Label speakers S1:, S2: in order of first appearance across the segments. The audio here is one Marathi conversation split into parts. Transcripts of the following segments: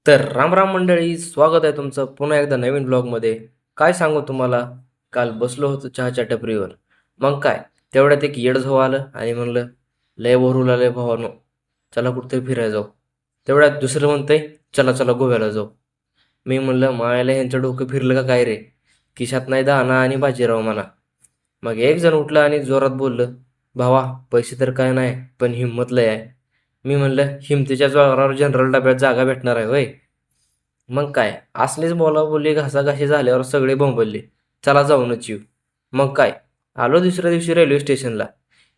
S1: तर राम राम मंडळी, स्वागत आहे तुमचं पुन्हा एकदा नवीन ब्लॉगमध्ये. काय सांगू तुम्हाला, काल बसलो होतो चहाच्या टपरीवर. मग काय, तेवढ्यात एक येडझव आलं आणि म्हणलं लय बोर लय भावानो, चला कुठतरी फिरायला जाऊ. तेवढ्यात दुसरं म्हणतंय चला चला गोव्याला जाऊ. मी म्हणलं मायाला ह्यांचं डोकं फिरलं का काय रे, खिशात नाही दाना आणि बाजीराव म्हणा. मग एक जण उठलं आणि जोरात बोललं, भावा पैसे तर काय नाही पण हिंमत लय आहे. मी म्हणलं हिमतीच्या जोरावर जनरल डब्यात जागा भेटणार आहे होय. मग काय, असलीच बोलाबोली घासाघाशी झाल्यावर सगळे बोंबलले, चला जाऊनच येऊ. मग काय, आलो दुसऱ्या दिवशी रेल्वे स्टेशनला.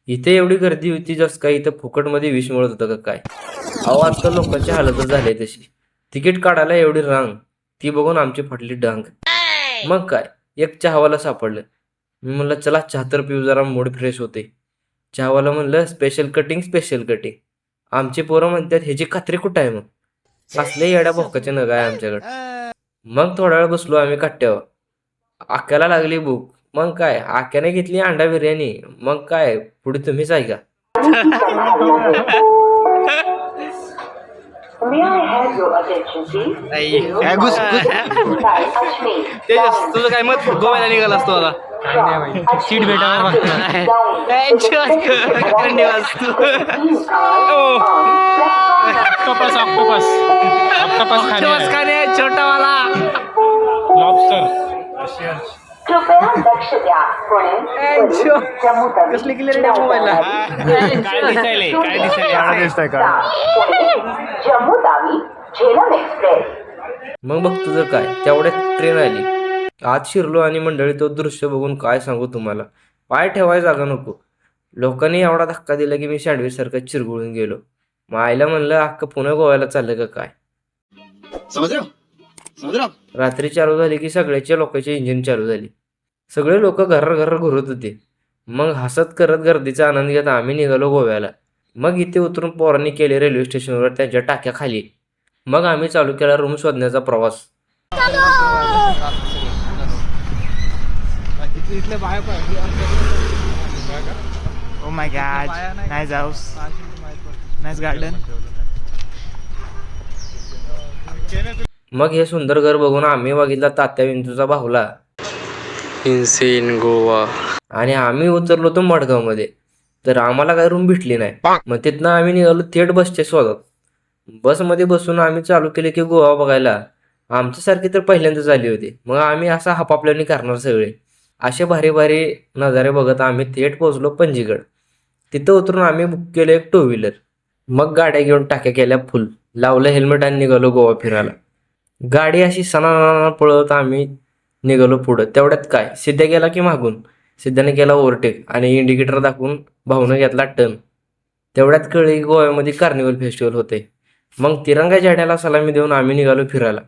S1: इथे एवढी गर्दी होती जस काय इथं फुकटमध्ये विष मिळत होतं का काय. अहो आजकाल लोकांची हालतच झाली आहे तशी. तिकीट काढायला एवढी रांग, ती बघून आमची फाटली डांग. मग काय, एक चहावाला सापडलं. मी म्हणलं चला चहा तर पिऊ, जरा मूड फ्रेश होते. चहावाला म्हणलं स्पेशल कटिंग स्पेशल कटिंग. आमची पोरं म्हणतात ह्याची खात्री कुठं आहे मग. असले येड्या भोकाचे नग आहे आमच्याकडे. मग थोडा वेळ बसलो आम्ही कट्ट्यावर. आक्याला लागली भूक. मग काय, आक्याने घेतली अंडा बिर्याणी. मग काय, पुढे तुम्हीच ऐका.
S2: तुझं काय मत गोव्याला निघाला असतो मला सीट भेटायला ऑक्टोपस ऑक्टोपस ऑक्टोपस खाणे छोटावाला लॉबस्टर.
S3: कृपया लक्ष द्या. पुणे
S2: कसली क्लिअरिटी मोबाईलला काय दिसायले
S3: जम्मू तावी झेलम एक्सप्रेस.
S1: मग बघतो तर काय, तेवढ्यात ट्रेन आली. आत शिरलो आणि मंडळी तो दृश्य बघून काय सांगू तुम्हाला, पाय ठेवाय जागा नको. लोकांनी एवढा धक्का दिला की मी सँडविच सारखं चिरगुळून गेलो. मग आईला म्हणलं अख्खं पुणे गोव्याला चाललं का काय. रात्री चालू झाली की सगळ्याच्या लोकांची इंजिन चालू झाली. सगळे लोक घर घुरत होते. मग हसत करत गर्दीचा आनंद घेत आम्ही निघालो गोव्याला. मग इथे उतरून पोरांनी केले रेल्वे स्टेशनवर त्यांच्या टाक्या खाली. मग आम्ही चालू केला रूम शोधण्याचा प्रवास.
S2: Oh my God, nice house, nice garden.
S1: मग हे सुंदर घर बघून आम्ही बघितला तात्या विंचूचा बाहुला.
S2: इन गोवा.
S1: आणि आम्ही उतरलो होतो मडगावमध्ये. तर आम्हाला काही रूम भेटली नाही. मग तिथनं आम्ही निघालो थेट बसच्या शोधात. बसमध्ये बसून आम्ही चालू केले की गोवा बघायला. आमच्यासारखी तर पहिल्यांदाच आली होती. मग आम्ही असा हापापल्याने करणार सगळे. असे भारी भारी नजारे बघत आम्ही थेट पोहोचलो पणजीगड. तिथं उतरून आम्ही बुक केलं एक टू व्हीलर. मग गाड्या घेऊन टाक्या केल्या फुल, लावलं हेल्मेट आणि निघालो गोवा फिरायला. गाडी अशी सणा पळत आम्ही निघालो पुढं. तेवढ्यात काय, सिद्ध्या गेला की मागून. सिद्ध्याने केला ओव्हरटेक आणि इंडिकेटर दाखवून भाऊनं घेतला टर्न. तेवढ्यात कळली गोव्यामध्ये कार्निवल फेस्टिवल होते. मग तिरंगा झेंड्याला सलामी देऊन आम्ही निघालो फिरायला.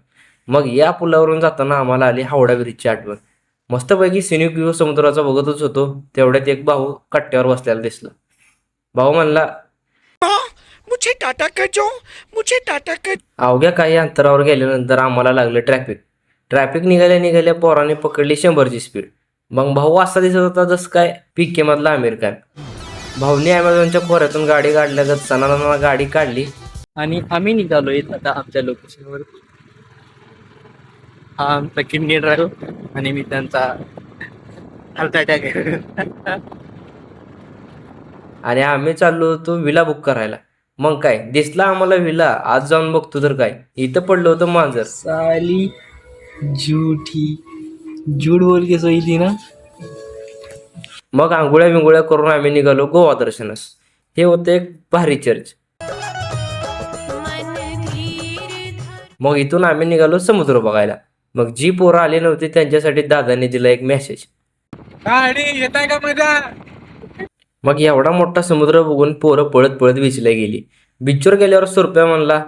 S1: मग या पुलावरून जाताना आम्हाला आली हावडा ब्रिजची आठवण. मस्तपैकी सिनिक व्ह्यू समुद्राचा बघतच होतो. तेवढ्यात एक भाऊ कट्ट्यावर बसलेला दिसला. भाऊ म्हणला,
S2: मुझे टाटा कर.
S1: अवघ्या काही अंतरावर गेल्यानंतर आम्हाला लागलं ट्रॅफिक निघाल्या पोराने पकडली 100ची स्पीड. मग भाऊ असा दिसत होता जसं काय PK मधला आमिर खान. भाऊने अमेझॉनच्या खोऱ्यातून गाडी काढल्यागत सणाना गाडी काढली
S2: आणि आम्ही निघालोय आता आमच्या लोकेशनवर. हा आमचा किडनी ड्राईव्ह आणि मी त्यांचा हार्ट अटॅक.
S1: आणि आम्ही चाललो होतो विला बुक करायला. मग काय, दिसला आम्हाला विला. आज जाऊन बघतो तर काय, इथं पडलं होतं मांजर.
S2: साली झूठ बोल के सोई थी ना.
S1: मग आंघोळ्या विंगोळ्या करून आम्ही निघालो गोवा दर्शनास. हे होते एक भारी चर्च. मग इथून आम्ही निघालो समुद्र बघायला. मग जी पोरं आली नव्हती त्यांच्यासाठी दादाने दिला एक मेसेज.
S2: येत आहे का मजा.
S1: मग एवढा मोठा समुद्र बघून पोरं पळत पळत बीचला गेली. बीचवर गेल्यावर सुरप्या म्हणला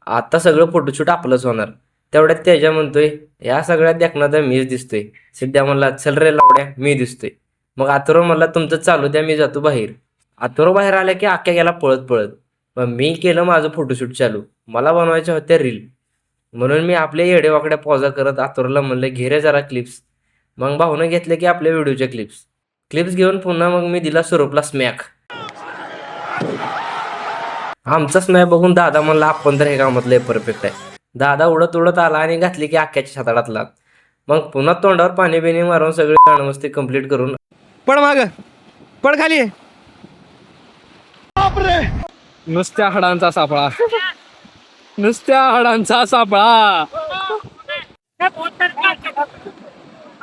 S1: आता सगळं फोटोशूट आपलंच होणार. तेवढ्यात त्याच्या म्हणतोय या सगळ्यात देखना तर मीच दिसतोय. सिद्ध्या म्हणला चल रे लावड्या मी दिसतोय. मग आतुरो म्हणला तुमचं चालू द्या मी जातो बाहेर. आतुरो बाहेर आल्या की आक्या गेला पळत पळत. मग मी केलं माझं फोटोशूट चालू. मला बनवायच्या होत्या रील. म्हणून मी आपल्या येडेवाकड्या पॉजा करत आतुरला म्हणलं घे रे जरा क्लिप्स. मग भाऊनं घेतले की आपल्या व्हिडिओच्या क्लिप्स घेऊन पुन्हा मग मी दिला स्वरूपला स्मॅक. आमचा स्मॅक बघून दादा म्हणला आपण तर हे कामातलं परफेक्ट आहे. दादा उडत उडत आला आणि घातली की अख्ख्याच्या छाताडातला. मग पुन्हा तोंडावर पाणी बिणी मारून सगळी गाणमस्ती कंप्लीट करून
S2: पड माग, पड खाली. नुसत्या हाडांचा सापळा, नुसत्या हाडांचा सापळा.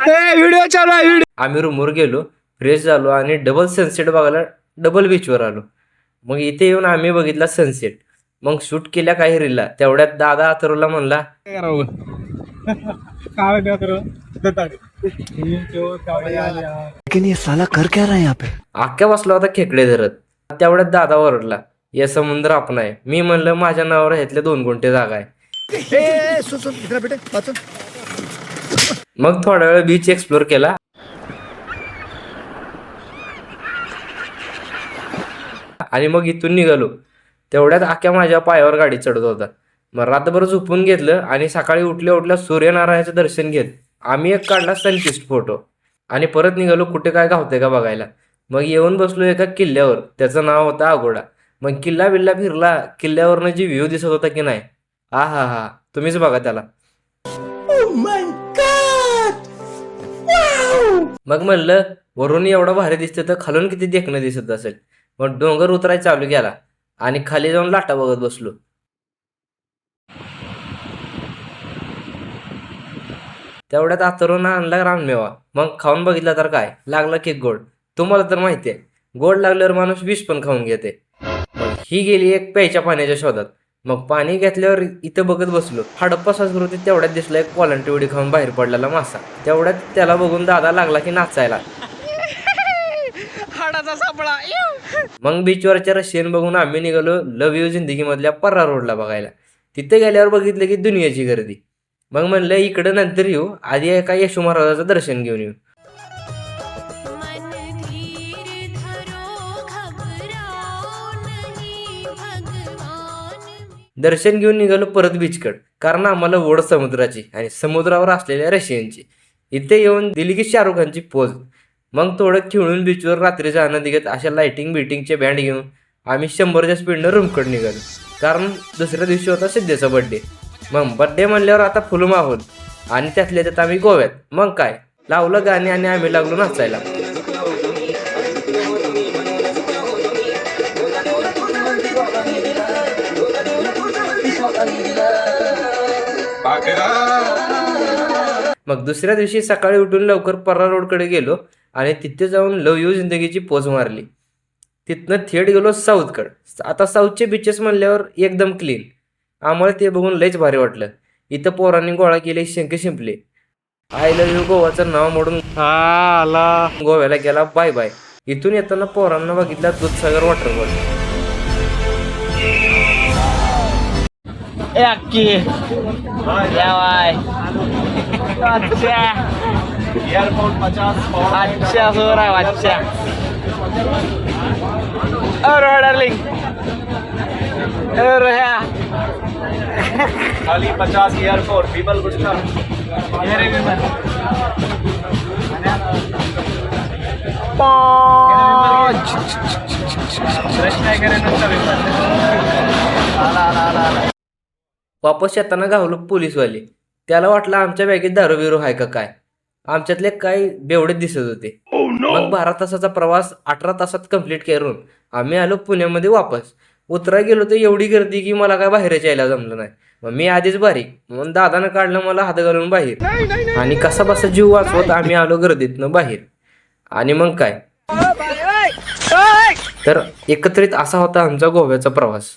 S2: व्हिडिओ चालू आहे, व्हिडिओ.
S1: आम्ही रूमवर गेलो, फ्रेश झालो आणि डबल सनसेट बघायला डबल बीचवर आलो. मग इथे येऊन आम्ही बघितला सनसेट. मग शूट केल्या काही रीला. तेवढ्यात दादा अथर्वला म्हणला,
S4: लेकिन ये साला कर क्या रहा है यहाँ पे?
S1: अख्ख्या बसला होता खेकडे धरत. तेवढ्यात दादा ओरडला, या समुद्र आपण आहे. मी म्हणलं माझ्या नावावर ह्यातल्या 2 गुंठे जागा आहे. मग थोडा वेळ बीच एक्सप्लोर केला आणि मग इथून निघालो. तेवढ्यात आख्या माझ्या पायावर गाडी चढत होता. मग रात्रभर झोपून घेतलं आणि सकाळी उठल्या उठल्या सूर्यनारायणाचं दर्शन घेत आम्ही एक काढला सनकिस्ट फोटो आणि परत निघालो कुठे काय गावते का बघायला. मग येऊन बसलो एका किल्ल्यावर. त्याचं नाव होतं आगोडा. मग किल्ला बिल्ला फिरला. किल्ल्यावरनं जी व्ह्यू दिसत होता की नाही, हा हा हा, तुम्हीच बघा त्याला. मग म्हणलं वरून एवढं भारी दिसतं तर खालून किती देखणं दिसत असेल. मग डोंगर उतरायला चालू केला आणि खाली जाऊन लाटा बघत बसलो. तेवढ्यात अथर्वनं आणला रानमेवा. मग खाऊन बघितला तर काय लागला केक गोड. तुम्हाला तर माहिती आहे, गोड लागल्यावर माणूस विष पण खाऊन घेते. मग ही गेली एक प्यायच्या पाण्याच्या शोधात. मग पाणी घेतल्यावर इथं बघत बसलो. हडप्पा संस्कृतीत तेवढ्यात दिसला एक कोलंटी उडी खाऊन बाहेर पडलेला मासा. तेवढ्यात त्याला बघून दादा लागला की नाचायला. मग बीचवरच्या रशियन बघून आम्ही निघालो लव यू जिंदगी मधल्या पर्रा रोडला बघायला. तिथे गेल्यावर बघितलं की दुनियाची गर्दी. मग म्हणलं इकडं नंतर येऊ, आधी एका येशू महाराजाचं दर्शन घेऊन येऊ. दर्शन घेऊन निघालो परत बीचकड, कारण आम्हाला ओढ समुद्राची आणि समुद्रावर असलेल्या रशियनची. इथे येऊन दिली की शाहरुख खानची पोज. मग थोडं खेळून बीचवर रात्रीचा आनंद घेत अशा लाइटिंग बिटिंगचे बँड घेऊन आम्ही 100च्या स्पीडनं रूमकडे निघालो, कारण दुसऱ्या दिवशी होता सिद्धेचा बड्डे. मग बड्डे म्हणल्यावर आता फुल माहोल आणि त्यातल्या त्यात आम्ही गोव्यात. मग काय लावलं गाणे आणि आम्ही लागलो नाचायला. मग दुसऱ्या दिवशी सकाळी उठून लवकर पर्रा रोडकडे गेलो आणि तिथे जाऊन लव यू जिंदगीची पोज मारली. तिथनं थेट गेलो साऊथकडं. आता साऊथचे बीचेस म्हणल्यावर एकदम क्लीन. आम्हाला ते बघून लयच भारी वाटलं. इथं पोरांनी गोळा केले शंख शिंपले. आय लव्ह यू गोवाचं नाव मोडून गोव्याला गेला बाय बाय. इथून येताना पोरांना बघितला दूधसागर वॉटरफॉल.
S5: खाली 50 एयरपोर्ट विमल गुटका
S1: वापस येताना गावलो पोलीसवाले. त्याला वाटलं आमच्या बॅगेत दारू बिरू आहे का काय. आमच्यातले काही बेवडेच दिसत होते. मग 12 तासाचा प्रवास 18 तासात कंप्लीट करून आम्ही आलो पुण्यामध्ये वापस. उतराय गेलो तर एवढी गर्दी की मला काय बाहेरच यायला जमलं नाही. मग मी आधीच बारीक, मग दादानं काढलं मला हात घालून बाहेर आणि कसा बसा जीव वाचवत आम्ही आलो गर्दीतनं बाहेर. आणि मग काय तर एकत्रित असा होता आमचा गोव्याचा प्रवास.